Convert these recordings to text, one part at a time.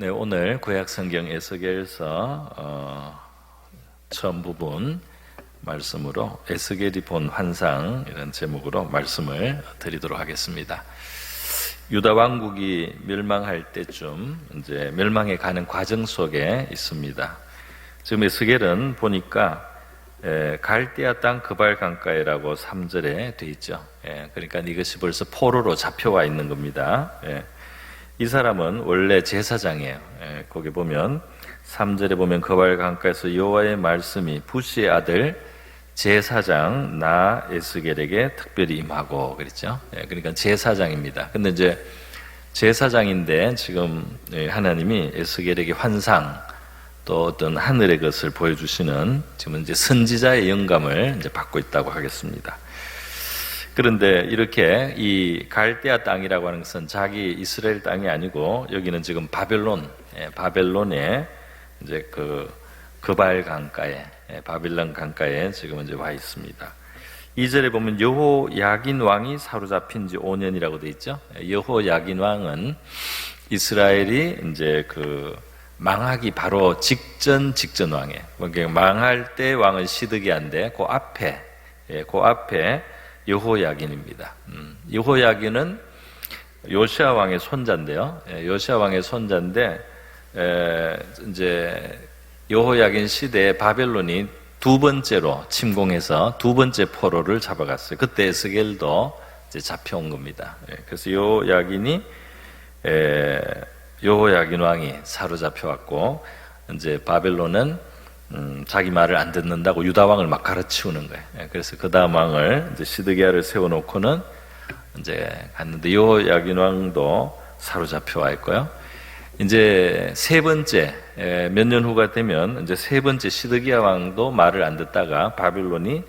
네, 오늘 구약성경 에스겔서 처음 부분 말씀으로 에스겔이 본 환상 이런 제목으로 말씀을 드리도록 하겠습니다. 유다 왕국이 멸망할 때쯤 이제 멸망해 가는 과정 속에 있습니다. 지금 에스겔은 보니까 갈대아 땅 그발 강가에라고 3절에 돼 있죠. 그러니까 이것이 벌써 포로로 잡혀와 있는 겁니다. 이 사람은 원래 제사장이에요. 거기 보면 3절에 보면 그발 강가에서 여호와의 말씀이 부시의 아들 제사장 나 에스겔에게 특별히 임하고 그랬죠. 그러니까 제사장입니다. 근데 이제 제사장인데 지금 하나님이 에스겔에게 환상 또 어떤 하늘의 것을 보여주시는 지금 이제 선지자의 영감을 이제 받고 있다고 하겠습니다. 그런데 이렇게 이 갈대아 땅이라고 하는 것은 자기 이스라엘 땅이 아니고 여기는 지금 바벨론의 이제 그발 강가에 바빌론 강가에 지금 이제 와 있습니다. 2절에 보면 여호야긴 왕이 사로잡힌 지 5년이라고 되어 있죠. 여호야긴 왕은 이스라엘이 이제 망하기 바로 직전 왕이에요. 그러니까 망할 때 왕은 시드기야인데 그 앞에 여호야긴입니다. 여호야긴은 요시야 왕의 손자인데요. 요시야 왕의 손자인데 이제 여호야긴 시대에 바벨론이 두 번째로 침공해서 두 번째 포로를 잡아갔어요. 그때 에스겔도 이제 잡혀온 겁니다. 그래서 여호야긴 왕이 사로잡혀왔고 이제 바벨론은 자기 말을 안 듣는다고 유다 왕을 막 갈아치우는 거예요. 그래서 그 다음 왕을 이제 시드기야를 세워놓고는 이제 갔는데 여호야긴 왕도 사로잡혀와 있고요. 이제 세 번째 몇 년 후가 되면 이제 세 번째 시드기야 왕도 말을 안 듣다가 바빌론이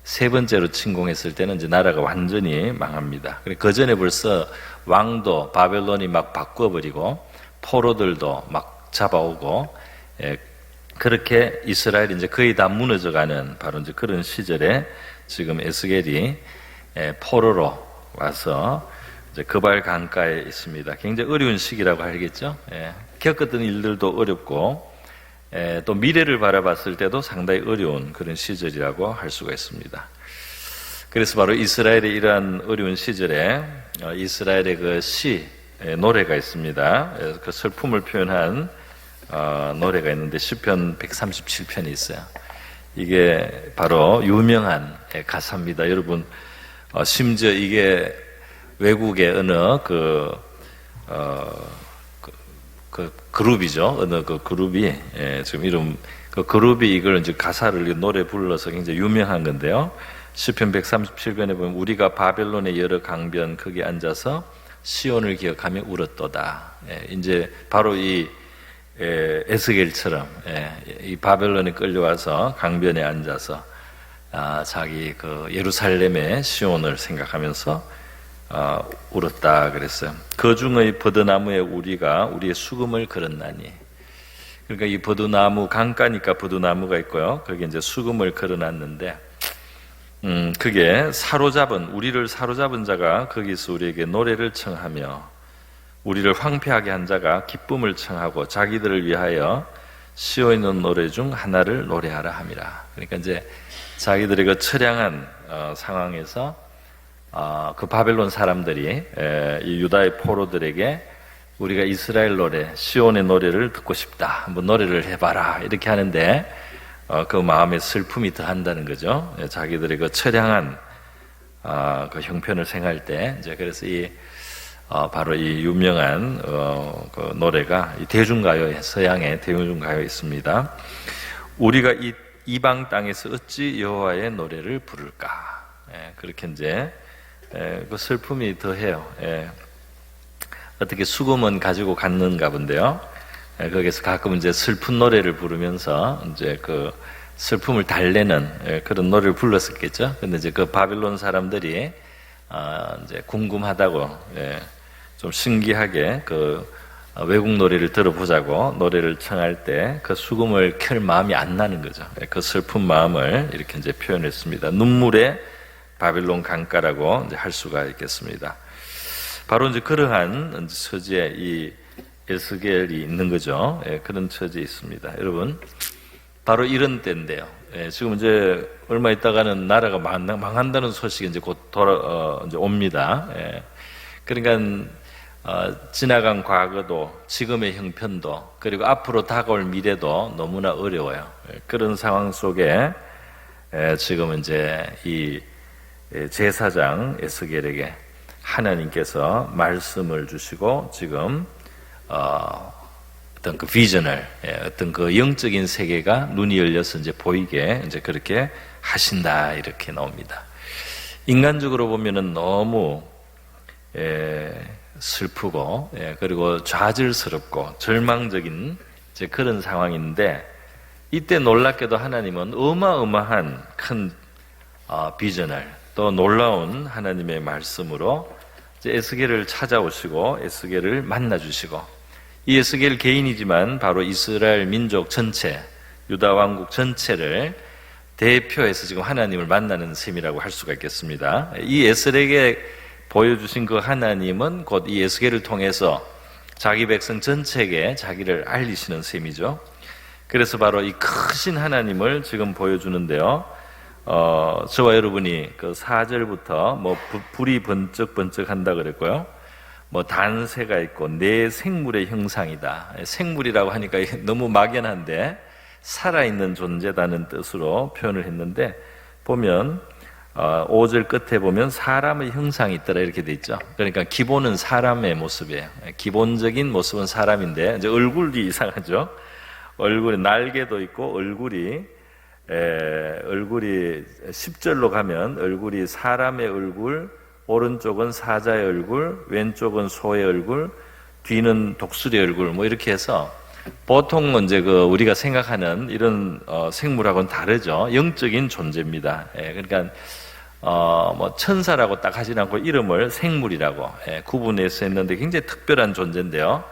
세 번째로 침공했을 때는 이제 나라가 완전히 망합니다. 그 전에 벌써 왕도 바벨론이 막 바꿔버리고 포로들도 막 잡아오고 그렇게 이스라엘이 이제 거의 다 무너져가는 바로 이제 그런 시절에 지금 에스겔이 포로로 와서 이제 그발 강가에 있습니다. 굉장히 어려운 시기라고 알겠죠. 겪었던 일들도 어렵고 또 미래를 바라봤을 때도 상당히 어려운 그런 시절이라고 할 수가 있습니다. 그래서 바로 이스라엘의 이러한 어려운 시절에 이스라엘의 노래가 있습니다. 그 슬픔을 표현한 노래가 있는데 시편 137편이 있어요. 이게 바로 유명한 가사입니다. 여러분 심지어 이게 외국의 어느 그룹이죠. 어느 그룹이 지금 이름 그룹이 이걸 이제 가사를 노래 불러서 굉장히 유명한 건데요. 시편 137편에 보면 우리가 바벨론의 여러 강변 거기 앉아서 시온을 기억하며 울었도다. 이제 바로 이 에스겔처럼 이 바벨론에 끌려와서 강변에 앉아서 자기 예루살렘의 시온을 생각하면서 울었다 그랬어요. 거중의 버드나무에 우리가 우리의 수금을 걸었나니. 그러니까 이 버드나무 강가니까 버드나무가 있고요. 거기 이제 수금을 걸어놨는데 그게 우리를 사로잡은 자가 거기서 우리에게 노래를 청하며 우리를 황폐하게 한 자가 기쁨을 청하고 자기들을 위하여 시어 있는 노래 중 하나를 노래하라 함이라. 그러니까 이제 자기들의 그 처량한 상황에서 그 바벨론 사람들이 이 유다의 포로들에게 우리가 이스라엘 노래, 시온의 노래를 듣고 싶다. 한번 노래를 해봐라. 이렇게 하는데 그 마음에 슬픔이 더한다는 거죠. 자기들의 그 처량한 그 형편을 생각할 때 이제 그래서 바로 이 유명한 그 노래가 이 대중가요에 서양의 대중가요에 있습니다. 우리가 이 이방 땅에서 어찌 여호와의 노래를 부를까? 그렇게 이제 그 슬픔이 더해요. 어떻게 수금은 가지고 갔는가 본데요. 거기서 가끔 이제 슬픈 노래를 부르면서 이제 그 슬픔을 달래는 그런 노래를 불렀었겠죠. 근데 이제 그 바빌론 사람들이 이제 궁금하다고 좀 신기하게 외국 노래를 들어보자고 노래를 청할 때 그 수금을 켤 마음이 안 나는 거죠. 그 슬픈 마음을 이렇게 이제 표현했습니다. 눈물의 바빌론 강가라고 이제 할 수가 있겠습니다. 바로 이제 그러한 처지에 이 에스겔이 있는 거죠. 예, 그런 처지에 있습니다. 여러분, 바로 이런 때인데요. 예, 지금 이제 얼마 있다가는 나라가 망한다는 소식이 이제 곧 이제 옵니다. 예, 그러니까 지나간 과거도 지금의 형편도 그리고 앞으로 다가올 미래도 너무나 어려워요. 예, 그런 상황 속에 지금 이제 이 제사장 에스겔에게 하나님께서 말씀을 주시고 지금 어떤 그 비전을 어떤 그 영적인 세계가 눈이 열려서 이제 보이게 이제 그렇게 하신다 이렇게 나옵니다. 인간적으로 보면은 너무 슬프고 그리고 좌절스럽고 절망적인 이제 그런 상황인데 이때 놀랍게도 하나님은 어마어마한 큰 비전을 또 놀라운 하나님의 말씀으로 이제 에스겔을 찾아오시고 에스겔을 만나주시고 이 에스겔 개인이지만 바로 이스라엘 민족 전체, 유다 왕국 전체를 대표해서 지금 하나님을 만나는 셈이라고 할 수가 있겠습니다. 이 에스겔에게 보여주신 그 하나님은 곧 이 에스겔을 통해서 자기 백성 전체에게 자기를 알리시는 셈이죠. 그래서 바로 이 크신 하나님을 지금 보여주는데요. 저와 여러분이 그 4절부터 뭐 불이 번쩍번쩍 한다 그랬고요. 뭐 단새가 있고 내 생물의 형상이다. 생물이라고 하니까 너무 막연한데 살아있는 존재다는 뜻으로 표현을 했는데 보면 5절 끝에 보면 사람의 형상이 있더라 이렇게 돼 있죠. 그러니까 기본은 사람의 모습이에요. 기본적인 모습은 사람인데 이제 얼굴이 이상하죠. 얼굴에 날개도 있고 얼굴이 10절로 가면 얼굴이 사람의 얼굴, 오른쪽은 사자의 얼굴, 왼쪽은 소의 얼굴, 뒤는 독수리의 얼굴 뭐 이렇게 해서 보통 이제 그 우리가 생각하는 이런 생물하고는 다르죠. 영적인 존재입니다. 그러니까 뭐 천사라고 딱 하진 않고 이름을 생물이라고 구분해서 했는데 굉장히 특별한 존재인데요.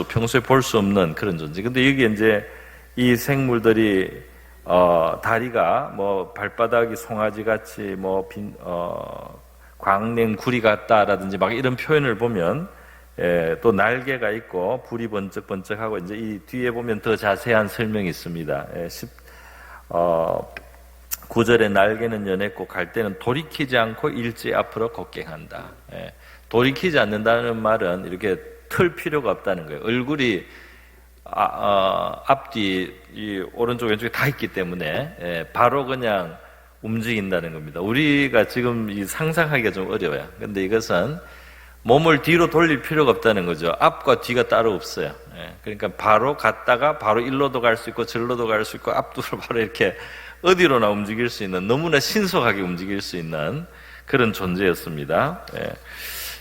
평소에 볼 수 없는 그런 존재. 근데 여기 이제 이 생물들이 다리가 뭐 발바닥이 송아지 같이 뭐 광냉구리 같다라든지 막 이런 표현을 보면 또 날개가 있고 불이 번쩍번쩍하고 이제 이 뒤에 보면 더 자세한 설명이 있습니다. 9절에 날개는 연했고 갈 때는 돌이키지 않고 일제 앞으로 곧갱한다. 돌이키지 않는다는 말은 이렇게 틀 필요가 없다는 거예요. 얼굴이 앞뒤 이 오른쪽 왼쪽에 다 있기 때문에 바로 그냥 움직인다는 겁니다. 우리가 지금 이 상상하기가 좀 어려워요. 근데 이것은 몸을 뒤로 돌릴 필요가 없다는 거죠. 앞과 뒤가 따로 없어요. 그러니까 바로 갔다가 바로 일로도 갈 수 있고 절로도 갈 수 있고 앞뒤로 바로 이렇게 어디로나 움직일 수 있는 너무나 신속하게 움직일 수 있는 그런 존재였습니다.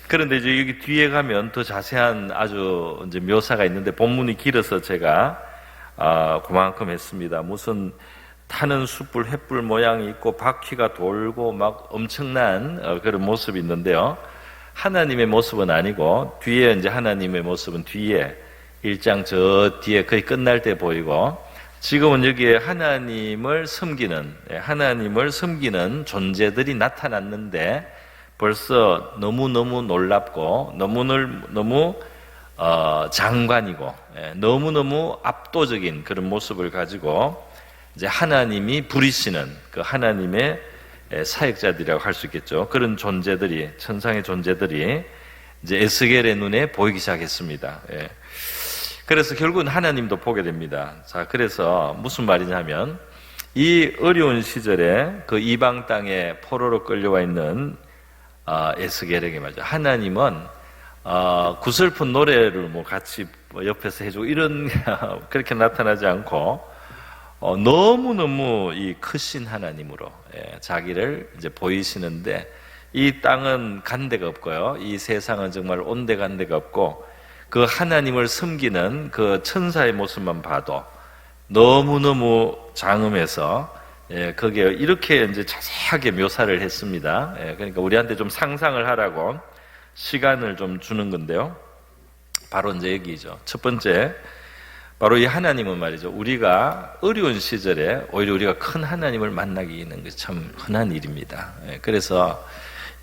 그런데 이제 여기 뒤에 가면 더 자세한 아주 이제 묘사가 있는데 본문이 길어서 제가 그만큼 했습니다. 무슨 타는 숯불, 횃불 모양이 있고 바퀴가 돌고 막 엄청난 그런 모습이 있는데요. 하나님의 모습은 아니고 뒤에 이제 하나님의 모습은 뒤에 1장 저 뒤에 거의 끝날 때 보이고 지금은 여기에 하나님을 섬기는 존재들이 나타났는데 벌써 너무너무 놀랍고 너무 장관이고 너무너무 압도적인 그런 모습을 가지고 이제 하나님이 부리시는 그 하나님의 사역자들이라고 할 수 있겠죠. 그런 존재들이 천상의 존재들이 이제 에스겔의 눈에 보이기 시작했습니다. 그래서 결국은 하나님도 보게 됩니다. 자, 그래서 무슨 말이냐면 이 어려운 시절에 그 이방 땅에 포로로 끌려와 있는 에스겔에게 말이죠. 하나님은 구슬픈 노래를 뭐 같이 옆에서 해주고 이런 그렇게 나타나지 않고 너무너무 이 크신 하나님으로 자기를 이제 보이시는데 이 땅은 간데가 없고요. 이 세상은 정말 온데간데가 없고 그 하나님을 섬기는 그 천사의 모습만 봐도 너무너무 장엄해서 거기에 이렇게 이제 자세하게 묘사를 했습니다. 그러니까 우리한테 좀 상상을 하라고 시간을 좀 주는 건데요. 바로 이제 여기죠. 첫 번째, 바로 이 하나님은 말이죠. 우리가 어려운 시절에 오히려 우리가 큰 하나님을 만나게 되는 것이 참 흔한 일입니다. 그래서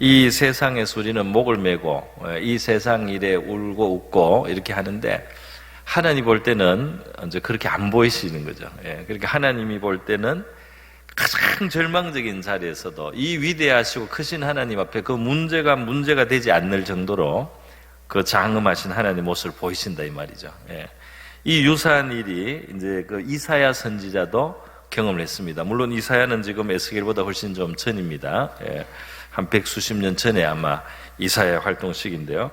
이 세상의 소리는 목을 메고 이 세상 일에 울고 웃고 이렇게 하는데 하나님 볼 때는 이제 그렇게 안 보이시는 거죠. 그러니까 하나님이 볼 때는 가장 절망적인 자리에서도 이 위대하시고 크신 하나님 앞에 그 문제가 되지 않을 정도로 그 장엄하신 하나님의 모습을 보이신다 이 말이죠. 이 유사한 일이 이제 그 이사야 선지자도 경험을 했습니다. 물론 이사야는 지금 에스겔보다 훨씬 좀 전입니다. 한 100수십 년 전에 아마 이사야 활동 시기인데요.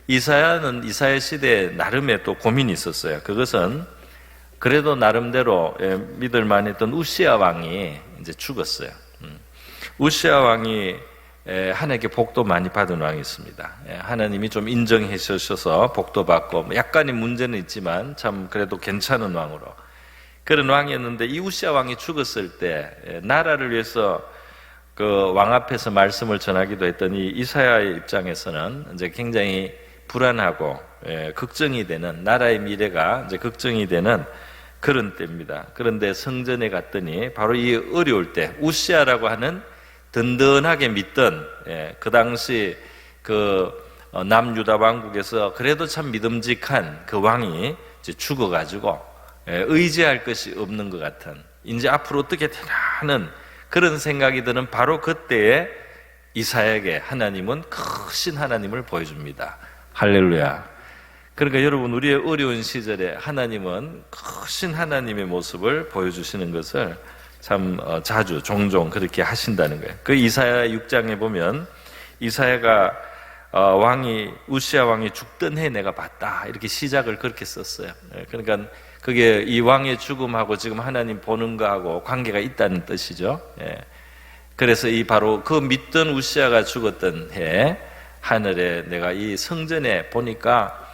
이사야는 이사야 시대에 나름의 또 고민이 있었어요. 그것은 그래도 나름대로 믿을 만했던 우시야 왕이 이제 죽었어요. 우시야 왕이 하나님께 복도 많이 받은 왕이 있습니다. 하나님이 좀 인정해 주셔서 복도 받고 약간의 문제는 있지만 참 그래도 괜찮은 왕으로 그런 왕이었는데 이 우시야 왕이 죽었을 때 나라를 위해서 그 왕 앞에서 말씀을 전하기도 했더니 이사야의 입장에서는 이제 굉장히 불안하고 걱정이 되는 나라의 미래가 이제 걱정이 되는 그런 때입니다. 그런데 성전에 갔더니 바로 이 어려울 때 우시야라고 하는 든든하게 믿던 그 당시 그 남유다 왕국에서 그래도 참 믿음직한 그 왕이 이제 죽어가지고 의지할 것이 없는 것 같은 이제 앞으로 어떻게 되나 하는 그런 생각이 드는 바로 그때에 이사야에게 하나님은 크신 하나님을 보여줍니다. 할렐루야. 그러니까 여러분 우리의 어려운 시절에 하나님은 크신 하나님의 모습을 보여주시는 것을 참 자주 종종 그렇게 하신다는 거예요. 그 이사야 6장에 보면 이사야가 우시야 왕이 죽던 해 내가 봤다 이렇게 시작을 그렇게 썼어요. 그러니까 그게 이 왕의 죽음하고 지금 하나님 보는 거하고 관계가 있다는 뜻이죠. 그래서 이 바로 그 믿던 우시야가 죽었던 해 하늘에 내가 이 성전에 보니까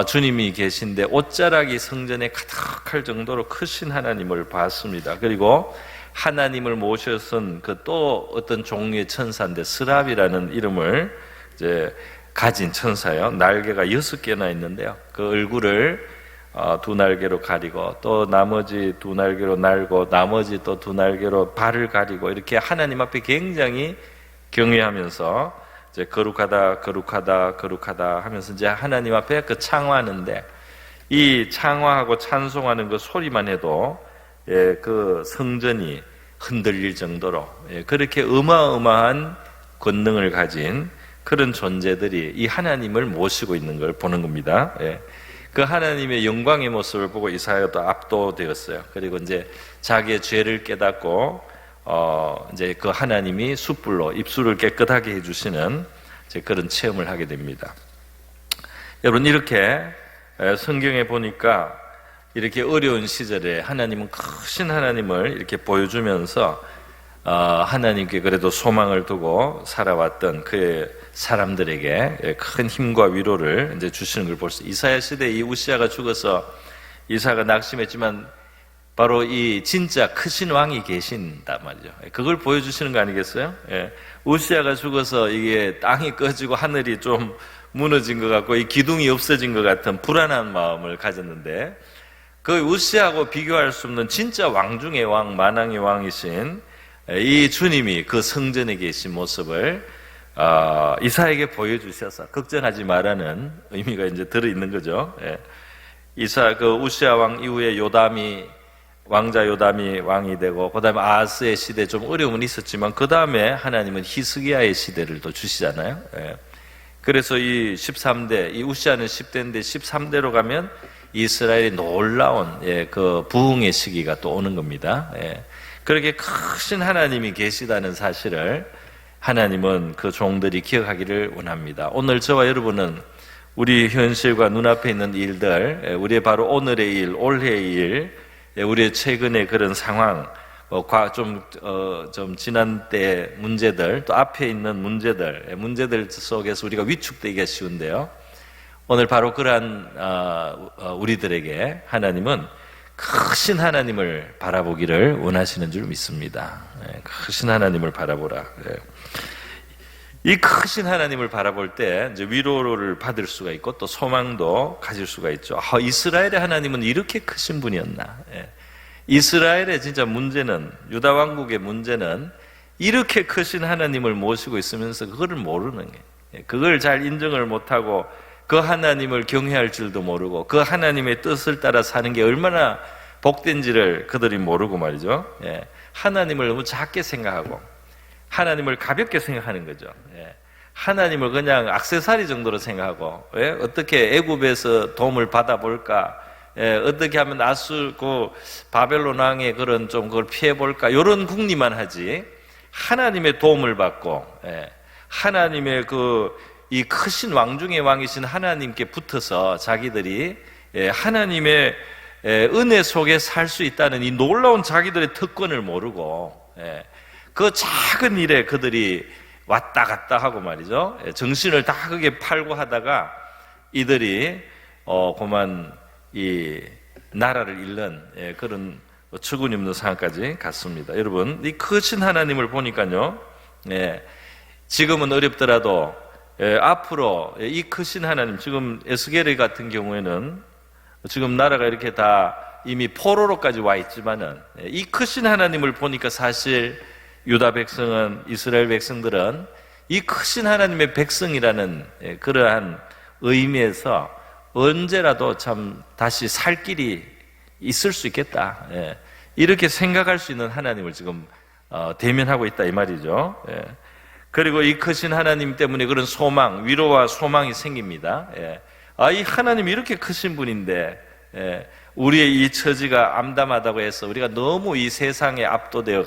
주님이 계신데 옷자락이 성전에 가득할 정도로 크신 하나님을 봤습니다. 그리고 하나님을 모셔선 그 또 어떤 종류의 천사인데 스랍이라는 이름을 이제 가진 천사요. 날개가 6개나 있는데요. 그 얼굴을 두 날개로 가리고 또 나머지 두 날개로 날고 나머지 또 두 날개로 발을 가리고 이렇게 하나님 앞에 굉장히 경외하면서 이제 거룩하다 거룩하다 거룩하다 하면서 이제 하나님 앞에 그 창화하는데 이 창화하고 찬송하는 그 소리만 해도 그 성전이 흔들릴 정도로 그렇게 어마어마한 권능을 가진 그런 존재들이 이 하나님을 모시고 있는 걸 보는 겁니다. 그 하나님의 영광의 모습을 보고 이사야도 압도되었어요. 그리고 이제 자기의 죄를 깨닫고 이제 그 하나님이 숯불로 입술을 깨끗하게 해주시는 이제 그런 체험을 하게 됩니다. 여러분 이렇게 성경에 보니까 이렇게 어려운 시절에 하나님은 크신 하나님을 이렇게 보여주면서 하나님께 그래도 소망을 두고 살아왔던 그 사람들에게 큰 힘과 위로를 이제 주시는 걸 볼 수. 이사야 시대에 이 우시야가 죽어서 이사야가 낙심했지만 바로 이 진짜 크신 왕이 계신단 말이죠. 그걸 보여주시는 거 아니겠어요? 우시야가 죽어서 이게 땅이 꺼지고 하늘이 좀 무너진 것 같고 이 기둥이 없어진 것 같은 불안한 마음을 가졌는데 그 우시야하고 비교할 수 없는 진짜 왕 중의 왕, 만왕의 왕이신 이 주님이 그 성전에 계신 모습을 이사야에게 보여주셔서 걱정하지 말라는 의미가 이제 들어있는 거죠. 그 우시야 왕 이후에 왕자 요담이 왕이 되고 그 다음에 아하스의 시대 좀 어려움은 있었지만 그 다음에 하나님은 히스기야의 시대를 또 주시잖아요. 그래서 이 13대, 이 우시야는 10대인데 13대로 가면 이스라엘이 놀라운 그 부흥의 시기가 또 오는 겁니다. 그렇게 크신 하나님이 계시다는 사실을 하나님은 그 종들이 기억하기를 원합니다. 오늘 저와 여러분은 우리 현실과 눈앞에 있는 일들, 우리의 바로 오늘의 일, 올해의 일, 우리의 최근의 그런 상황, 좀 지난 때 문제들, 또 앞에 있는 문제들 속에서 우리가 위축되기가 쉬운데요. 오늘 바로 그러한 우리들에게 하나님은 크신 하나님을 바라보기를 원하시는 줄 믿습니다. 크신 하나님을 바라보라. 이 크신 하나님을 바라볼 때 이제 위로를 받을 수가 있고 또 소망도 가질 수가 있죠. 이스라엘의 하나님은 이렇게 크신 분이었나? 이스라엘의 진짜 문제는, 유다 왕국의 문제는 이렇게 크신 하나님을 모시고 있으면서 그거를 모르는 거예요. 그걸 잘 인정을 못하고 그 하나님을 경외할 줄도 모르고 그 하나님의 뜻을 따라 사는 게 얼마나 복된지를 그들이 모르고 말이죠. 하나님을 너무 작게 생각하고 하나님을 가볍게 생각하는 거죠. 하나님을 그냥 액세서리 정도로 생각하고 어떻게 애굽에서 도움을 받아볼까, 어떻게 하면 아수 그 바벨론 왕의 그런 좀 그걸 피해볼까, 이런 궁리만 하지 하나님의 도움을 받고 하나님의 이 크신 왕 중의 왕이신 하나님께 붙어서 자기들이 하나님의 은혜 속에 살 수 있다는 이 놀라운 자기들의 특권을 모르고 그 작은 일에 그들이 왔다 갔다 하고 말이죠. 정신을 다 크게 팔고 하다가 이들이 그만 이 나라를 잃는 그런 추구니 없는 상황까지 갔습니다. 여러분, 이 크신 하나님을 보니까요, 지금은 어렵더라도 앞으로 이 크신 하나님, 지금 에스겔 같은 경우에는 지금 나라가 이렇게 다 이미 포로로까지 와 있지만은 이 크신 하나님을 보니까 사실 유다 백성은, 이스라엘 백성들은 이 크신 하나님의 백성이라는 그러한 의미에서 언제라도 참 다시 살 길이 있을 수 있겠다, 이렇게 생각할 수 있는 하나님을 지금 대면하고 있다 이 말이죠. 그리고 이 크신 하나님 때문에 그런 소망, 위로와 소망이 생깁니다. 이 하나님이 이렇게 크신 분인데 우리의 이 처지가 암담하다고 해서 우리가 너무 이 세상에 압도되어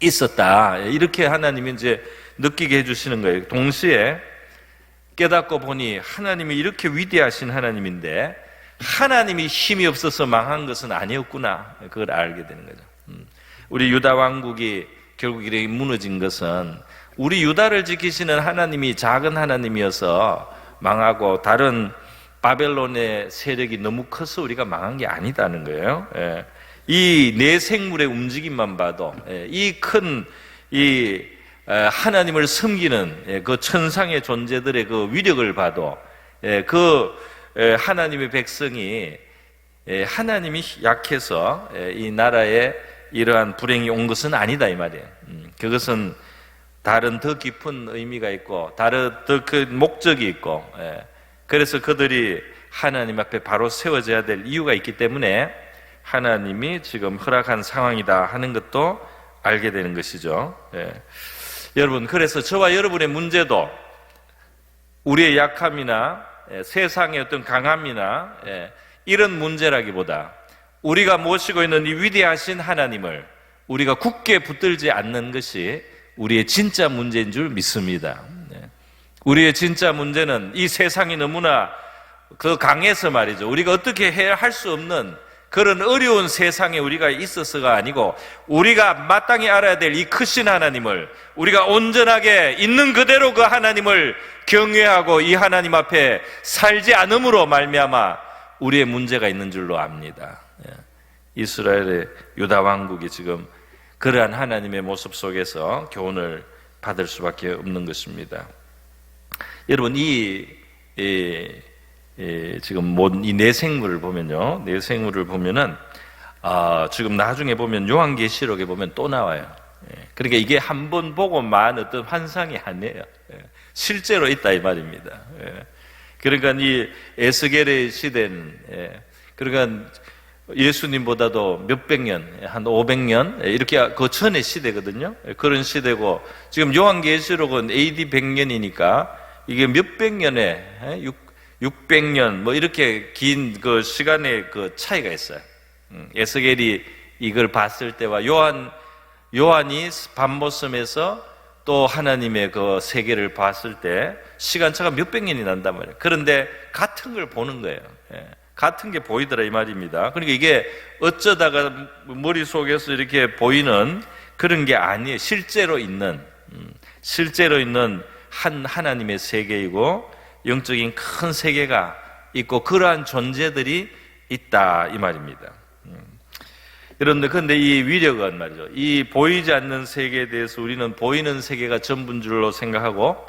있었다, 이렇게 하나님이 이제 느끼게 해주시는 거예요. 동시에 깨닫고 보니 하나님이 이렇게 위대하신 하나님인데 하나님이 힘이 없어서 망한 것은 아니었구나, 그걸 알게 되는 거죠. 우리 유다 왕국이 결국 이렇게 무너진 것은 우리 유다를 지키시는 하나님이 작은 하나님이어서 망하고 다른 바벨론의 세력이 너무 커서 우리가 망한 게 아니다는 거예요. 이 내 생물의 움직임만 봐도 이 큰 하나님을 섬기는 그 천상의 존재들의 그 위력을 봐도 그 하나님의 백성이 하나님이 약해서 이 나라에 이러한 불행이 온 것은 아니다 이 말이에요. 그것은 다른 더 깊은 의미가 있고 다른 더 큰 목적이 있고, 그래서 그들이 하나님 앞에 바로 세워져야 될 이유가 있기 때문에 하나님이 지금 허락한 상황이다 하는 것도 알게 되는 것이죠. 여러분, 그래서 저와 여러분의 문제도 우리의 약함이나 세상의 어떤 강함이나 이런 문제라기보다 우리가 모시고 있는 이 위대하신 하나님을 우리가 굳게 붙들지 않는 것이 우리의 진짜 문제인 줄 믿습니다. 우리의 진짜 문제는 이 세상이 너무나 그 강해서 말이죠, 우리가 어떻게 해야 할 수 없는 그런 어려운 세상에 우리가 있어서가 아니고 우리가 마땅히 알아야 될 이 크신 하나님을 우리가 온전하게 있는 그대로 그 하나님을 경외하고 이 하나님 앞에 살지 않음으로 말미암아 우리의 문제가 있는 줄로 압니다. 이스라엘의 유다 왕국이 지금 그러한 하나님의 모습 속에서 교훈을 받을 수밖에 없는 것입니다. 여러분, 지금 이 내생물을 보면요, 내생물을 보면은 지금 나중에 보면 요한계시록에 보면 또 나와요. 그러니까 이게 한 번 보고만 어떤 환상이 아니에요. 실제로 있다 이 말입니다. 그러니까 이 에스겔의 시대는 그러니까 예수님보다도 몇백 년, 한 500년 이렇게 그 전의 시대거든요. 그런 시대고 지금 요한계시록은 AD 100년이니까 이게 몇백 년에 600년 뭐 이렇게 긴 그 시간의 그 차이가 있어요. 에스겔이 이걸 봤을 때와 요한이 밤모섬에서 또 하나님의 그 세계를 봤을 때 시간차가 몇백 년이 난단 말이에요. 그런데 같은 걸 보는 거예요. 같은 게 보이더라 이 말입니다. 그러니까 이게 어쩌다가 머릿속에서 이렇게 보이는 그런 게 아니에요. 실제로 있는 한 하나님의 세계이고 영적인 큰 세계가 있고 그러한 존재들이 있다 이 말입니다. 그런데 이 위력은 말이죠, 이 보이지 않는 세계에 대해서 우리는 보이는 세계가 전부인 줄로 생각하고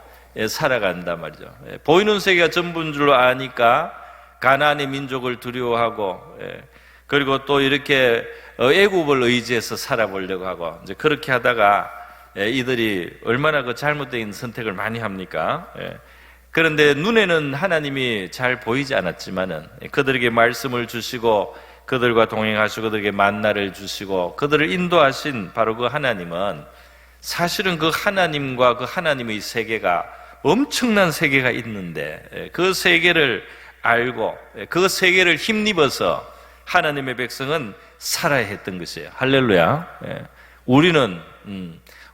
살아간단 말이죠. 보이는 세계가 전부인 줄로 아니까 가나안의 민족을 두려워하고, 그리고 또 이렇게 애굽을 의지해서 살아보려고 하고, 이제 그렇게 하다가 이들이 얼마나 그 잘못된 선택을 많이 합니까? 그런데 눈에는 하나님이 잘 보이지 않았지만은 그들에게 말씀을 주시고 그들과 동행하시고 그들에게 만나를 주시고 그들을 인도하신 바로 그 하나님은 사실은 그 하나님과 그 하나님의 세계가 엄청난 세계가 있는데 그 세계를 알고 그 세계를 힘입어서 하나님의 백성은 살아야 했던 것이에요. 할렐루야.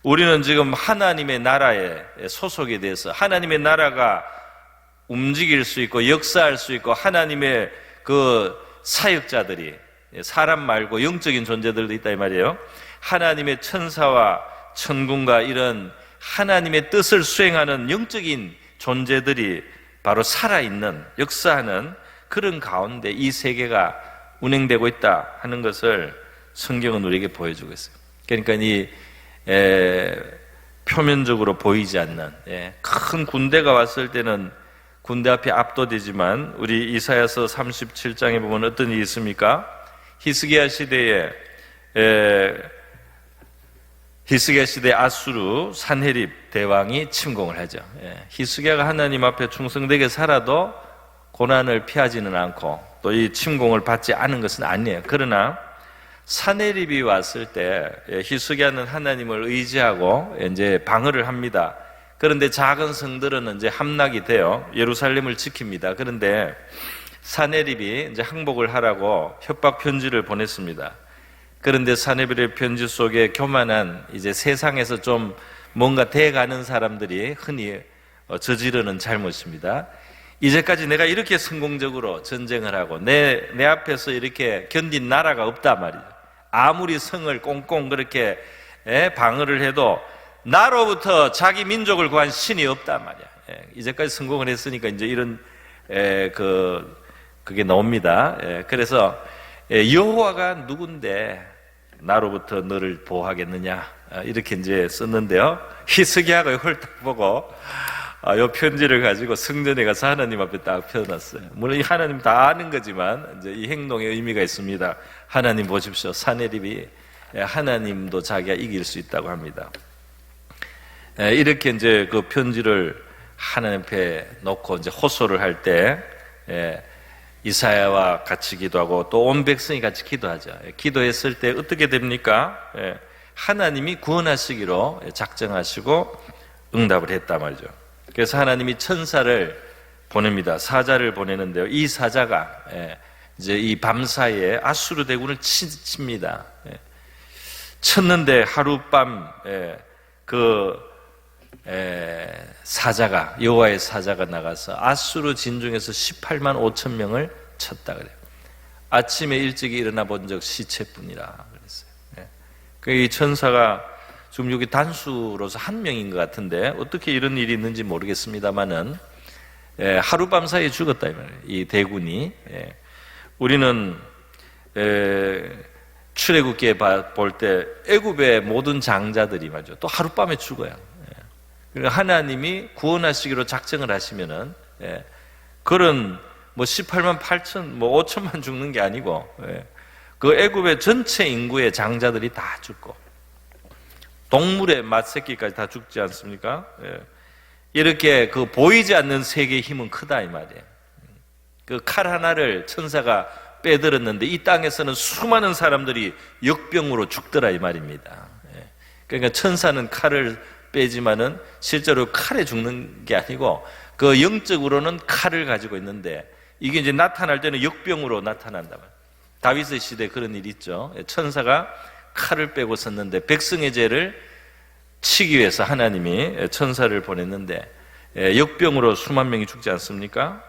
우리는 지금 하나님의 나라에 소속이 돼서 하나님의 나라가 움직일 수 있고 역사할 수 있고 하나님의 그 사역자들이 사람 말고 영적인 존재들도 있다 이 말이에요. 하나님의 천사와 천군과 이런 하나님의 뜻을 수행하는 영적인 존재들이 바로 살아있는 역사하는 그런 가운데 이 세계가 운행되고 있다 하는 것을 성경은 우리에게 보여주고 있어요. 그러니까 이 표면적으로 보이지 않는 큰 군대가 왔을 때는 군대 앞에 압도되지만 우리 이사야서 37장에 보면 어떤 일이 있습니까? 히스기야 시대에 아수르 산헤립 대왕이 침공을 하죠. 히스기야가 하나님 앞에 충성되게 살아도 고난을 피하지는 않고 또 이 침공을 받지 않은 것은 아니에요. 그러나 산헤립이 왔을 때 히스기야는 하나님을 의지하고 이제 방어를 합니다. 그런데 작은 성들은 이제 함락이 돼요. 예루살렘을 지킵니다. 그런데 산헤립이 이제 항복을 하라고 협박 편지를 보냈습니다. 그런데 산헤립의 편지 속에 교만한 이제 세상에서 좀 뭔가 돼가는 사람들이 흔히 저지르는 잘못입니다. 이제까지 내가 이렇게 성공적으로 전쟁을 하고 내 앞에서 이렇게 견딘 나라가 없단 말이죠. 아무리 성을 꽁꽁 그렇게 방어를 해도 나로부터 자기 민족을 구한 신이 없단 말이야. 이제까지 성공을 했으니까 이제 이런 그게 나옵니다. 그래서 여호와가 누군데 나로부터 너를 보호하겠느냐 이렇게 이제 썼는데요. 히스기야가 이걸 딱 보고 이 편지를 가지고 성전에 가서 하나님 앞에 딱 펴놨어요. 물론 이 하나님 다 아는 거지만 이제 이 행동에 의미가 있습니다. 하나님 보십시오. 산헤립이 하나님도 자기가 이길 수 있다고 합니다. 이렇게 이제 그 편지를 하나님 앞에 놓고 이제 호소를 할 때 이사야와 같이 기도하고 또 온 백성이 같이 기도하죠. 기도했을 때 어떻게 됩니까? 하나님이 구원하시기로 작정하시고 응답을 했단 말이죠. 그래서 하나님이 천사를 보냅니다. 사자를 보내는데요. 이 사자가 이제 이 밤사이에 아수르 대군을 칩니다. 쳤는데 하룻밤 사자가 여호와의 사자가 나가서 아수르 진중에서 18만 5천 명을 쳤다 그래요. 아침에 일찍 일어나 본 적 시체뿐이라 그랬어요. 이 천사가 지금 여기 단수로서 한 명인 것 같은데 어떻게 이런 일이 있는지 모르겠습니다만은 하룻밤 사이에 죽었다 이 말이에요. 이 대군이. 우리는 출애굽기에 볼 때 애굽의 모든 장자들이 말이죠. 또 하룻밤에 죽어요. 그러니까 하나님이 구원하시기로 작정을 하시면은 그런 뭐 18만 8천 뭐 5천만 죽는 게 아니고 그 애굽의 전체 인구의 장자들이 다 죽고 동물의 맏새끼까지 다 죽지 않습니까? 이렇게 그 보이지 않는 세계의 힘은 크다 이 말이에요. 그 칼 하나를 천사가 빼들었는데 이 땅에서는 수많은 사람들이 역병으로 죽더라 이 말입니다. 그러니까 천사는 칼을 빼지만은 실제로 칼에 죽는 게 아니고 그 영적으로는 칼을 가지고 있는데 이게 이제 나타날 때는 역병으로 나타난다. 다윗의 시대에 그런 일이 있죠. 천사가 칼을 빼고 썼는데 백성의 죄를 치기 위해서 하나님이 천사를 보냈는데 역병으로 수만 명이 죽지 않습니까?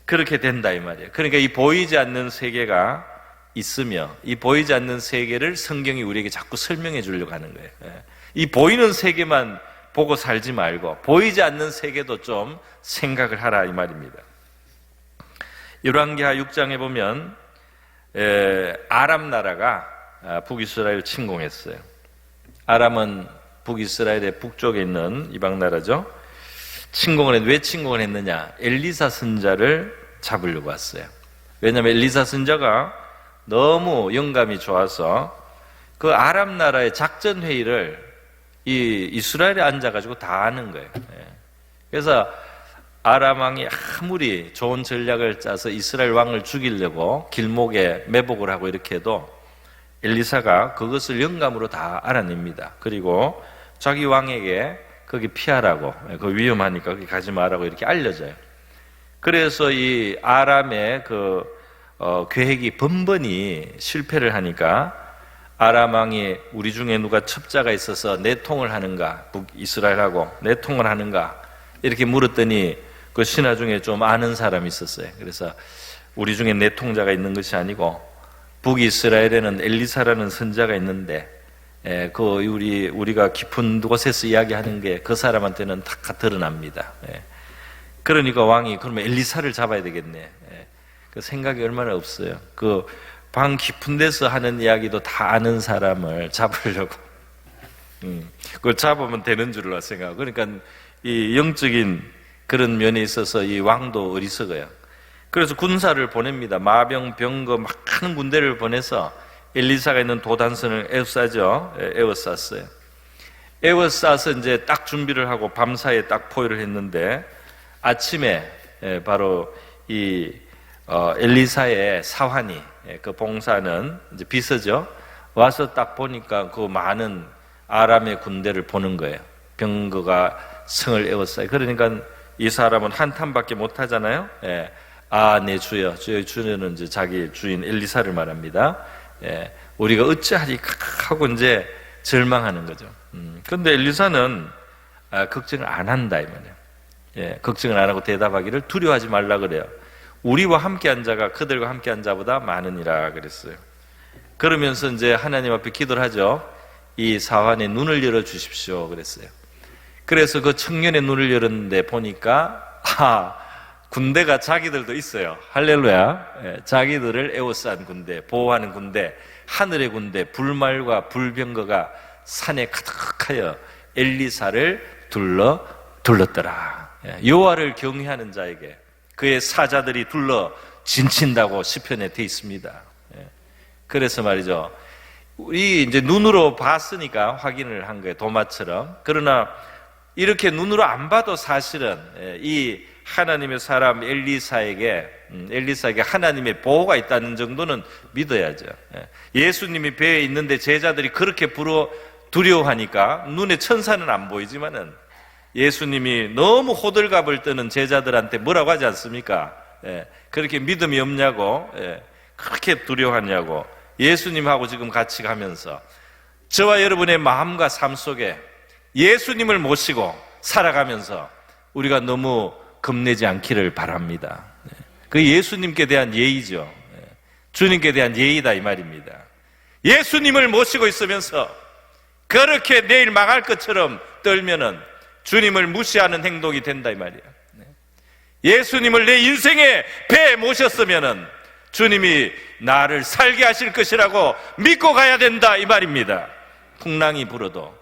그렇게 된다 이 말이에요. 그러니까 이 보이지 않는 세계가 있으며 이 보이지 않는 세계를 성경이 우리에게 자꾸 설명해 주려고 하는 거예요. 이 보이는 세계만 보고 살지 말고 보이지 않는 세계도 좀 생각을 하라 이 말입니다. 열왕기하 6장에 보면 아람 나라가 북이스라엘을 침공했어요. 아람은 북이스라엘의 북쪽에 있는 이방 나라죠. 왜 침공을 했느냐? 엘리사 선자를 잡으려고 왔어요. 왜냐하면 엘리사 선자가 너무 영감이 좋아서 그 아람 나라의 작전 회의를 이 이스라엘에 앉아가지고 다 아는 거예요. 그래서 아람 왕이 아무리 좋은 전략을 짜서 이스라엘 왕을 죽이려고 길목에 매복을 하고 이렇게 해도 엘리사가 그것을 영감으로 다 알아냅니다. 그리고 자기 왕에게 거기 피하라고, 그 위험하니까 거기 가지 마라고 이렇게 알려줘요. 그래서 이 아람의 계획이 번번이 실패를 하니까 아람 왕이 우리 중에 누가 첩자가 있어서 내통을 하는가, 북이스라엘하고 내통을 하는가 이렇게 물었더니 그 신하 중에 좀 아는 사람이 있었어요. 그래서 우리 중에 내통자가 있는 것이 아니고 북이스라엘에는 엘리사라는 선자가 있는데 우리가 깊은 곳에서 이야기하는 게 그 사람한테는 다 드러납니다. 그러니까 왕이 그러면 엘리사를 잡아야 되겠네. 그 생각이 얼마나 없어요. 그 방 깊은 데서 하는 이야기도 다 아는 사람을 잡으려고 그걸 잡으면 되는 줄로 생각하고, 그러니까 이 영적인 그런 면에 있어서 이 왕도 어리석어요. 그래서 군사를 보냅니다. 마병, 병거 막 큰 군대를 보내서 엘리사가 있는 도단선을 에워싸죠. 에워쌌어요. 에워싸서 이제 딱 준비를 하고 밤사이에 딱 포위를 했는데 아침에 바로 이 엘리사의 사환이, 그 봉사는 이제 비서죠. 와서 딱 보니까 그 많은 아람의 군대를 보는 거예요. 병거가 성을 에워싸요. 그러니까 이 사람은 한탄밖에 못 하잖아요. 내 주여, 주여. 주여는 이제 자기 주인 엘리사를 말합니다. 우리가 어찌하리 하고 이제 절망하는 거죠. 그런데 엘리사는 걱정을 안 한다 이 말이에요. 걱정을 안 하고 대답하기를 두려워하지 말라 그래요. 우리와 함께한 자가 그들과 함께한 자보다 많으니라 그랬어요. 그러면서 이제 하나님 앞에 기도를 하죠. 이 사환의 눈을 열어 주십시오 그랬어요. 그래서 그 청년의 눈을 열었는데 보니까 군대가 자기들도 있어요. 할렐루야. 자기들을 에워싼 군대, 보호하는 군대, 하늘의 군대, 불말과 불병거가 산에 가득하여 엘리사를 둘렀더라. 여호와를 경외하는 자에게 그의 사자들이 둘러 진친다고 시편에 돼 있습니다. 그래서 말이죠. 우리 이제 눈으로 봤으니까 확인을 한 거예요. 도마처럼. 그러나 이렇게 눈으로 안 봐도 사실은 이 하나님의 사람 엘리사에게 하나님의 보호가 있다는 정도는 믿어야죠. 예수님이 배에 있는데 제자들이 그렇게 두려워하니까 눈에 천사는 안 보이지만은 예수님이 너무 호들갑을 떠는 제자들한테 뭐라고 하지 않습니까? 그렇게 믿음이 없냐고, 그렇게 두려워하냐고. 예수님하고 지금 같이 가면서 저와 여러분의 마음과 삶 속에 예수님을 모시고 살아가면서 우리가 너무 겁내지 않기를 바랍니다. 그 예수님께 대한 예의죠. 주님께 대한 예의다 이 말입니다. 예수님을 모시고 있으면서 그렇게 내일 망할 것처럼 떨면은 주님을 무시하는 행동이 된다 이 말이에요. 예수님을 내 인생의 배에 모셨으면은 주님이 나를 살게 하실 것이라고 믿고 가야 된다 이 말입니다. 풍랑이 불어도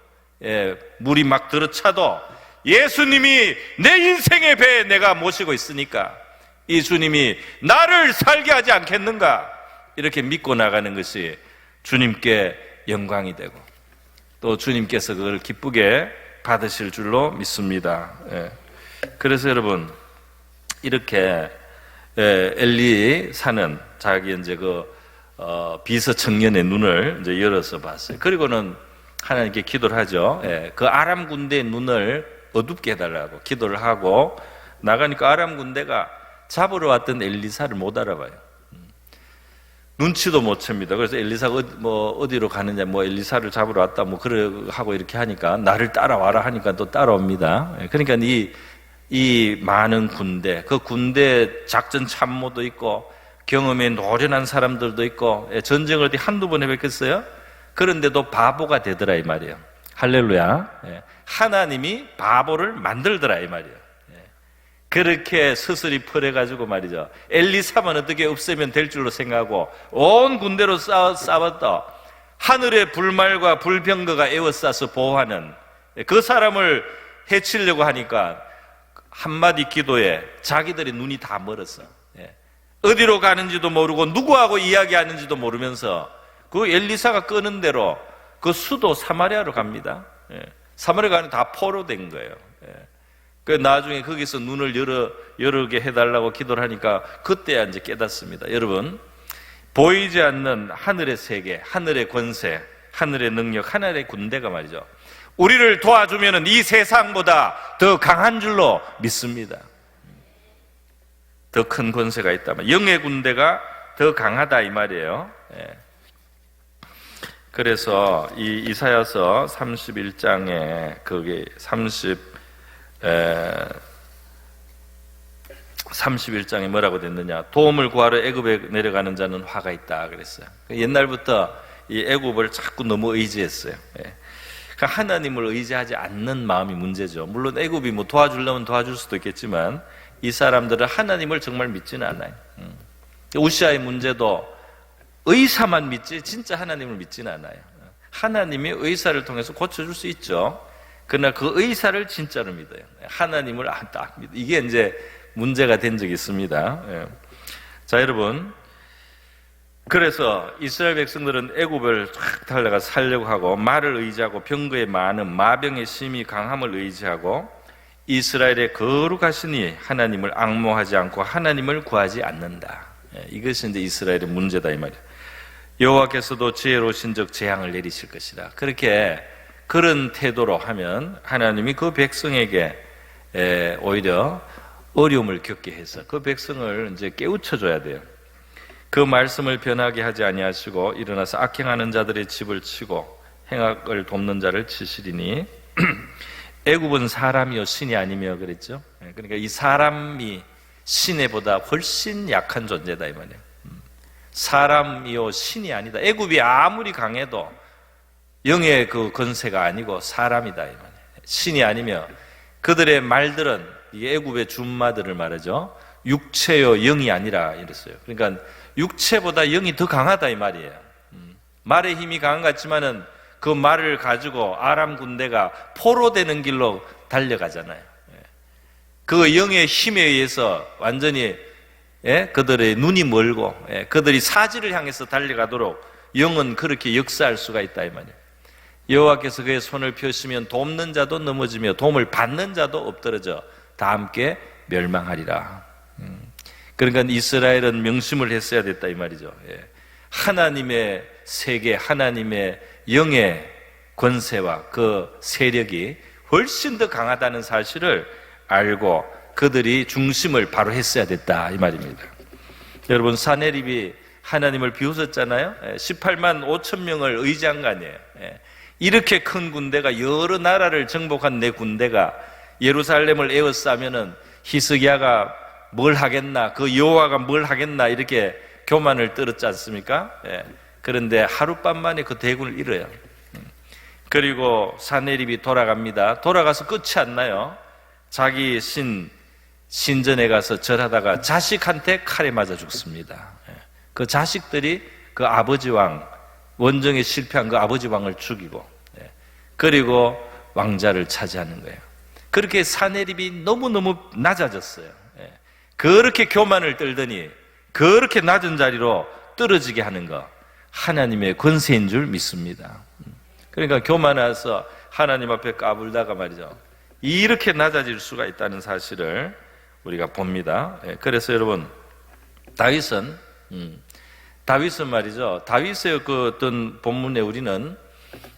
물이 막 들어차도 예수님이 내 인생의 배에 내가 모시고 있으니까 이 주님이 나를 살게 하지 않겠는가, 이렇게 믿고 나가는 것이 주님께 영광이 되고 또 주님께서 그걸 기쁘게 받으실 줄로 믿습니다. 그래서 여러분 이렇게 엘리사는 자기 이제 비서 청년의 눈을 이제 열어서 봤어요. 그리고는 하나님께 기도를 하죠. 그 아람 군대의 눈을 어둡게 해달라고 기도를 하고 나가니까 아람 군대가 잡으러 왔던 엘리사를 못 알아봐요. 눈치도 못 챕니다. 그래서 엘리사가 어디로 가느냐, 엘리사를 잡으러 왔다, 그래 하고 이렇게 하니까 나를 따라와라 하니까 또 따라옵니다. 그러니까 이 많은 군대, 그 군대 작전 참모도 있고 경험에 노련한 사람들도 있고 전쟁을 어디 한두 번 해봤겠어요? 그런데도 바보가 되더라 이 말이에요. 할렐루야. 하나님이 바보를 만들더라 이 말이에요. 그렇게 스스리 펄해가지고 말이죠. 엘리사만 어떻게 없애면 될 줄로 생각하고 온 군대로 싸웠다. 하늘의 불말과 불병거가 에워싸서 보호하는 그 사람을 해치려고 하니까 한마디 기도에 자기들의 눈이 다 멀었어. 어디로 가는지도 모르고 누구하고 이야기하는지도 모르면서 그 엘리사가 끄는 대로 그 수도 사마리아로 갑니다. 사마리아가 아니라 다 포로된 거예요. 그 나중에 거기서 눈을 여러게 해달라고 기도를 하니까 그때야 이제 깨닫습니다. 여러분, 보이지 않는 하늘의 세계, 하늘의 권세, 하늘의 능력, 하늘의 군대가 말이죠, 우리를 도와주면은 이 세상보다 더 강한 줄로 믿습니다. 더 큰 권세가 있다면 영의 군대가 더 강하다 이 말이에요. 그래서 이 이사야서 31장에 거기 31장에 뭐라고 됐느냐, 도움을 구하러 애굽에 내려가는 자는 화가 있다 그랬어요. 옛날부터 이 애굽을 자꾸 너무 의지했어요. 그러니까 하나님을 의지하지 않는 마음이 문제죠. 물론 애굽이 뭐 도와주려면 도와줄 수도 있겠지만 이 사람들은 하나님을 정말 믿지는 않아요. 우시아의 문제도 의사만 믿지 진짜 하나님을 믿지는 않아요. 하나님이 의사를 통해서 고쳐줄 수 있죠. 그러나 그 의사를 진짜로 믿어요. 하나님을 딱 믿어요. 이게 이제 문제가 된 적이 있습니다. 자, 여러분, 그래서 이스라엘 백성들은 애굽을 쫙 달려가 살려고 하고 말을 의지하고 병거의 많음, 마병의 심히 강함을 의지하고 이스라엘의 거룩하시니 하나님을 앙모하지 않고 하나님을 구하지 않는다. 이것이 이제 이스라엘의 문제다 이 말이에요. 여호와께서도 지혜로우신즉 재앙을 내리실 것이다. 그렇게 그런 태도로 하면 하나님이 그 백성에게 오히려 어려움을 겪게 해서 그 백성을 이제 깨우쳐 줘야 돼요. 그 말씀을 변하게 하지 아니하시고 일어나서 악행하는 자들의 집을 치고 행악을 돕는 자를 치시리니 애굽은 사람이요 신이 아니며 그랬죠. 그러니까 이 사람이 신에보다 훨씬 약한 존재다 이 말이에요. 사람이요 신이 아니다. 애굽이 아무리 강해도 영의 그 권세가 아니고 사람이다 이 말이에요. 신이 아니며 그들의 말들은 이 애굽의 준마들을 말하죠. 육체요 영이 아니라 이랬어요. 그러니까 육체보다 영이 더 강하다 이 말이에요. 말의 힘이 강한 것 같지만은 그 말을 가지고 아람 군대가 포로되는 길로 달려가잖아요. 그 영의 힘에 의해서 완전히 그들의 눈이 멀고 그들이 사지를 향해서 달려가도록 영은 그렇게 역사할 수가 있다 이 말이에요. 여호와께서 그의 손을 펴시면 돕는 자도 넘어지며 도움을 받는 자도 엎드러져 다 함께 멸망하리라. 그러니까 이스라엘은 명심을 했어야 됐다 이 말이죠. 하나님의 세계, 하나님의 영의 권세와 그 세력이 훨씬 더 강하다는 사실을 알고 그들이 중심을 바로 했어야 됐다 이 말입니다. 여러분, 사내립이 하나님을 비웃었잖아요. 18만 5천 명을 의지한 거 아니에요. 이렇게 큰 군대가, 여러 나라를 정복한 내 군대가 예루살렘을 에워싸면은 히스기야가 뭘 하겠나, 그 여호와가 뭘 하겠나 이렇게 교만을 떨었지 않습니까? 그런데 하룻밤 만에 그 대군을 잃어요. 그리고 사내립이 돌아갑니다. 돌아가서 끝이 안 나요. 자기 신전에 가서 절하다가 자식한테 칼에 맞아 죽습니다. 그 자식들이 그 아버지 왕, 원정에 실패한 그 아버지 왕을 죽이고, 그리고 왕자를 차지하는 거예요. 그렇게 사내립이 너무너무 낮아졌어요. 그렇게 교만을 떨더니 그렇게 낮은 자리로 떨어지게 하는 거 하나님의 권세인 줄 믿습니다. 그러니까 교만해서 하나님 앞에 까불다가 말이죠, 이렇게 낮아질 수가 있다는 사실을 우리가 봅니다. 그래서 여러분, 다윗은 말이죠, 다윗의 그 어떤 본문에 우리는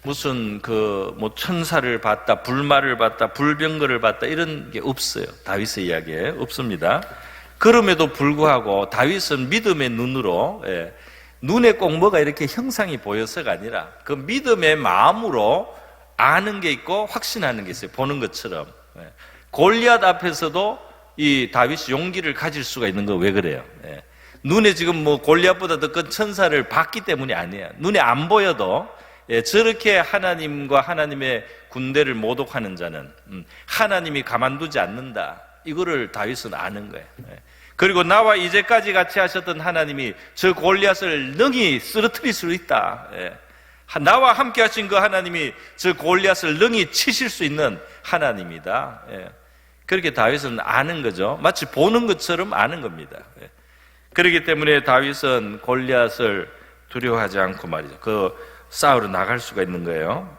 무슨 뭐 천사를 봤다, 불말을 봤다, 불병거를 봤다 이런 게 없어요. 다윗의 이야기에 없습니다. 그럼에도 불구하고 다윗은 믿음의 눈으로, 눈에 꼭 뭐가 이렇게 형상이 보여서가 아니라 그 믿음의 마음으로 아는 게 있고 확신하는 게 있어요. 보는 것처럼. 골리앗 앞에서도 이 다윗이 용기를 가질 수가 있는 거 왜 그래요? 눈에 지금 뭐 골리앗보다 더 큰 천사를 봤기 때문이 아니에요. 눈에 안 보여도 저렇게 하나님과 하나님의 군대를 모독하는 자는 하나님이 가만두지 않는다. 이거를 다윗은 아는 거예요. 그리고 나와 이제까지 같이 하셨던 하나님이 저 골리앗을 능히 쓰러뜨릴 수 있다. 나와 함께 하신 그 하나님이 저 골리앗을 능히 치실 수 있는 하나님이다. 그렇게 다윗은 아는 거죠. 마치 보는 것처럼 아는 겁니다. 그렇기 때문에 다윗은 골리앗을 두려워하지 않고 말이죠, 그 싸우러 나갈 수가 있는 거예요.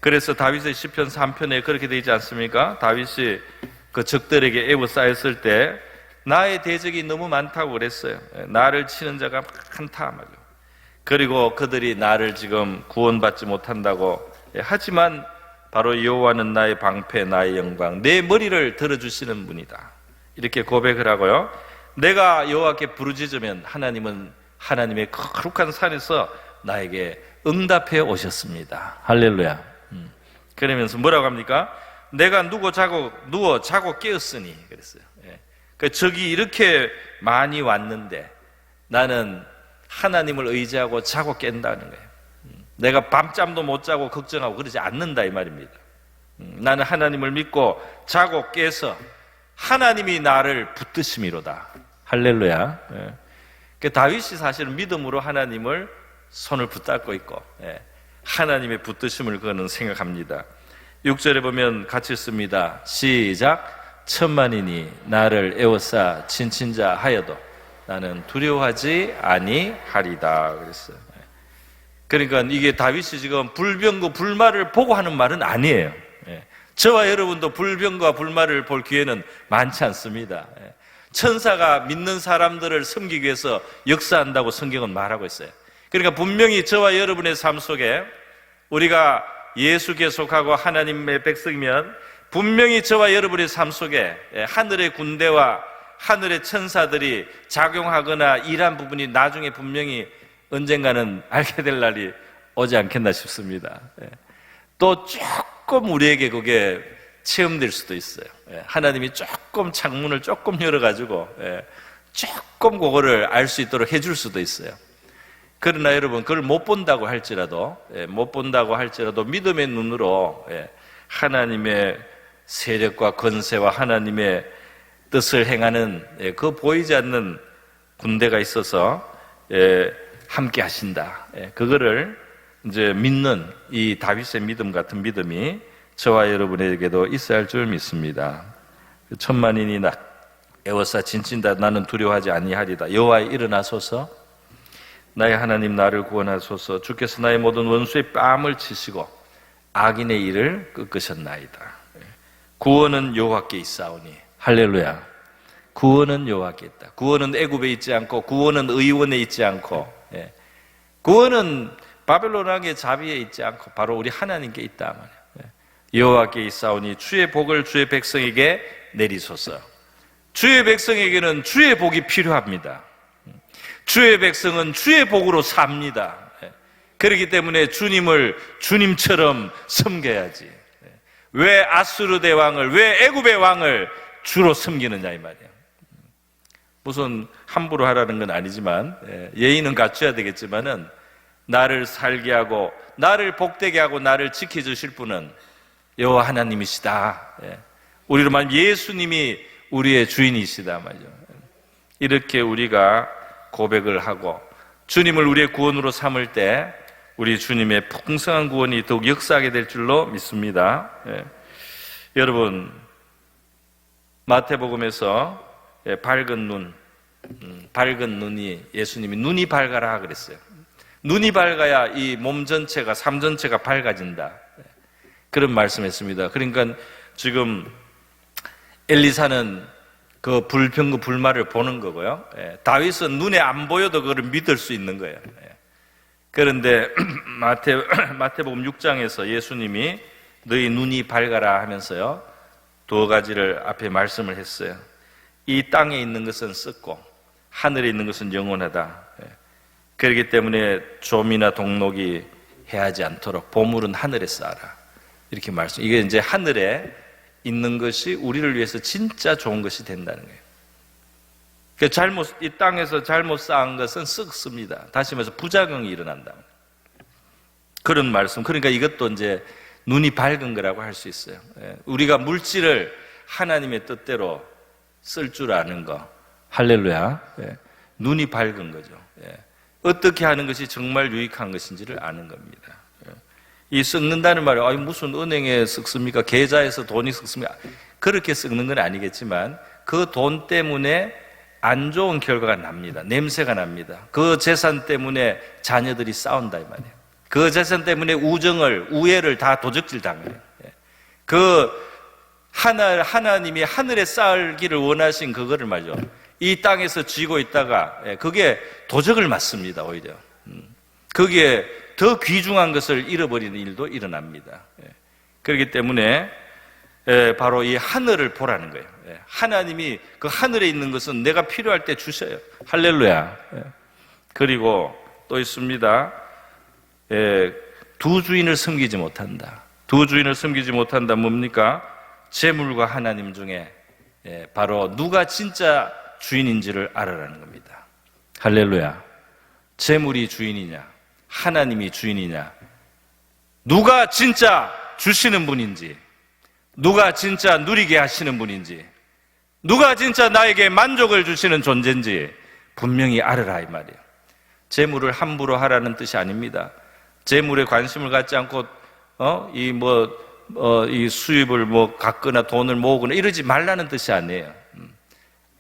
그래서 다윗의 시편 3편에 그렇게 되지 않습니까? 다윗이 그 적들에게 애워싸였을 때 나의 대적이 너무 많다고 그랬어요. 나를 치는 자가 많다 말이죠. 그리고 그들이 나를 지금 구원받지 못한다고. 하지만 바로 여호와는 나의 방패, 나의 영광, 내 머리를 들어주시는 분이다. 이렇게 고백을 하고요. 내가 여호와께 부르짖으면 하나님은 하나님의 거룩한 산에서 나에게 응답해 오셨습니다. 할렐루야. 그러면서 뭐라고 합니까? 내가 누워 자고 깨었으니 그랬어요. 그 적이 이렇게 많이 왔는데 나는 하나님을 의지하고 자고 깬다는 거예요. 내가 밤잠도 못 자고 걱정하고 그러지 않는다 이 말입니다. 나는 하나님을 믿고 자고 깨서 하나님이 나를 붙드심이로다. 할렐루야. 다윗이 사실은 믿음으로 하나님을 손을 붙잡고 있고 하나님의 붙드심을 그는 생각합니다. 6절에 보면 같이 씁니다. 시작. 천만인이 나를 애워싸 친친자 하여도 나는 두려워하지 아니하리다 그랬어요. 그러니까 이게 다윗이 지금 불병과 불말을 보고 하는 말은 아니에요. 저와 여러분도 불병과 불말을 볼 기회는 많지 않습니다. 천사가 믿는 사람들을 섬기기 위해서 역사한다고 성경은 말하고 있어요. 그러니까 분명히 저와 여러분의 삶 속에 우리가 예수께 속하고 하나님의 백성이면 분명히 저와 여러분의 삶 속에 하늘의 군대와 하늘의 천사들이 작용하거나 일한 부분이 나중에 분명히 언젠가는 알게 될 날이 오지 않겠나 싶습니다. 또 조금 우리에게 그게 체험될 수도 있어요. 하나님이 조금 창문을 조금 열어가지고 조금 그거를 알 수 있도록 해줄 수도 있어요. 그러나 여러분 그걸 못 본다고 할지라도 믿음의 눈으로 하나님의 세력과 권세와 하나님의 뜻을 행하는 그 보이지 않는 군대가 있어서 함께 하신다. 그거를 이제 믿는 이 다윗의 믿음 같은 믿음이 저와 여러분에게도 있어야 할 줄 믿습니다. 천만인이 나 애워싸 진친다 나는 두려워하지 아니하리다. 여호와 일어나소서 나의 하나님 나를 구원하소서. 주께서 나의 모든 원수의 뺨을 치시고 악인의 일을 꺾으셨나이다. 구원은 여호와께 있사오니. 할렐루야. 구원은 여호와께 있다. 구원은 애굽에 있지 않고 구원은 의원에 있지 않고 구원은 바벨론 왕의 자비에 있지 않고 바로 우리 하나님께 있다 말이야. 여호와께 있사오니 주의 복을 주의 백성에게 내리소서. 주의 백성에게는 주의 복이 필요합니다. 주의 백성은 주의 복으로 삽니다. 그렇기 때문에 주님을 주님처럼 섬겨야지. 왜 아수르 대왕을, 왜 애굽의 왕을 주로 섬기느냐 이 말이야. 무슨 함부로 하라는 건 아니지만 예의는 갖춰야 되겠지만은 나를 살게 하고 나를 복되게 하고 나를 지켜주실 분은 여호와 하나님이시다. 우리로 말하면 예수님이 우리의 주인이시다 말이죠. 이렇게 우리가 고백을 하고 주님을 우리의 구원으로 삼을 때 우리 주님의 풍성한 구원이 더욱 역사하게 될 줄로 믿습니다. 여러분 마태복음에서 밝은 눈이 예수님이 눈이 밝아라 그랬어요. 눈이 밝아야 이 몸 전체가 삶 전체가 밝아진다. 그런 말씀했습니다. 그러니까 지금 엘리사는 그 불평과 불말을 보는 거고요. 다윗은 눈에 안 보여도 그걸 믿을 수 있는 거예요. 그런데 마태복음 6장에서 예수님이 너희 눈이 밝아라 하면서요 2가지를 앞에 말씀을 했어요. 이 땅에 있는 것은 썩고 하늘에 있는 것은 영원하다. 그렇기 때문에 좀이나 동록이 해하지 않도록 보물은 하늘에 쌓아라. 이렇게 말씀. 이게 이제 하늘에 있는 것이 우리를 위해서 진짜 좋은 것이 된다는 거예요. 이 땅에서 잘못 쌓은 것은 썩습니다. 다시 말해서 부작용이 일어난다. 그런 말씀. 그러니까 이것도 이제 눈이 밝은 거라고 할 수 있어요. 우리가 물질을 하나님의 뜻대로 쓸 줄 아는 거. 할렐루야. 눈이 밝은 거죠. 어떻게 하는 것이 정말 유익한 것인지를 아는 겁니다. 이 썩는다는 말이 무슨 은행에 썩습니까? 계좌에서 돈이 썩습니까? 그렇게 썩는 건 아니겠지만 그 돈 때문에 안 좋은 결과가 납니다. 냄새가 납니다. 그 재산 때문에 자녀들이 싸운다 이 말이에요. 그 재산 때문에 우애를 다 도적질 당해요. 그 하나님이 하늘에 쌓기를 원하신 그거를 말이죠. 이 땅에서 쥐고 있다가 그게 도적을 맞습니다. 오히려 거기에 더 귀중한 것을 잃어버리는 일도 일어납니다. 그렇기 때문에 바로 이 하늘을 보라는 거예요. 하나님이 그 하늘에 있는 것은 내가 필요할 때 주셔요. 할렐루야. 그리고 또 있습니다. 두 주인을 섬기지 못한다. 두 주인을 섬기지 못한다 뭡니까? 재물과 하나님 중에 바로 누가 진짜 주인인지를 알아라는 겁니다. 할렐루야. 재물이 주인이냐 하나님이 주인이냐, 누가 진짜 주시는 분인지, 누가 진짜 누리게 하시는 분인지, 누가 진짜 나에게 만족을 주시는 존재인지 분명히 알아라 이 말이에요. 재물을 함부로 하라는 뜻이 아닙니다. 재물에 관심을 갖지 않고 이 수입을 갖거나 돈을 모으거나 이러지 말라는 뜻이 아니에요.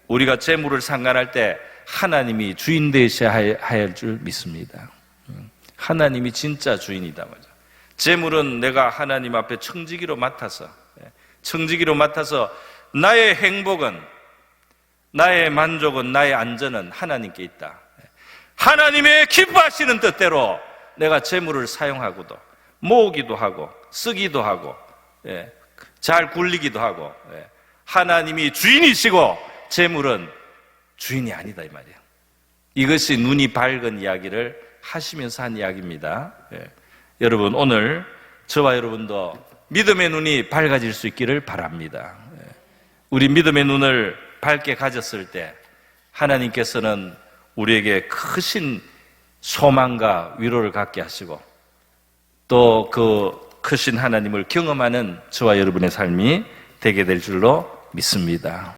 우리가 재물을 상관할 때 하나님이 주인 되셔야 할 줄 믿습니다. 하나님이 진짜 주인이다 말이죠. 재물은 내가 하나님 앞에 청지기로 맡아서 나의 행복은, 나의 만족은, 나의 안전은 하나님께 있다. 하나님의 기뻐하시는 뜻대로 내가 재물을 사용하고도 모으기도 하고 쓰기도 하고 잘 굴리기도 하고 하나님이 주인이시고 재물은 주인이 아니다 이 말이에요. 이것이 눈이 밝은 이야기를 하시면서 한 이야기입니다. 여러분 오늘 저와 여러분도 믿음의 눈이 밝아질 수 있기를 바랍니다. 우리 믿음의 눈을 밝게 가졌을 때 하나님께서는 우리에게 크신 소망과 위로를 갖게 하시고 또 그 크신 하나님을 경험하는 저와 여러분의 삶이 되게 될 줄로 믿습니다.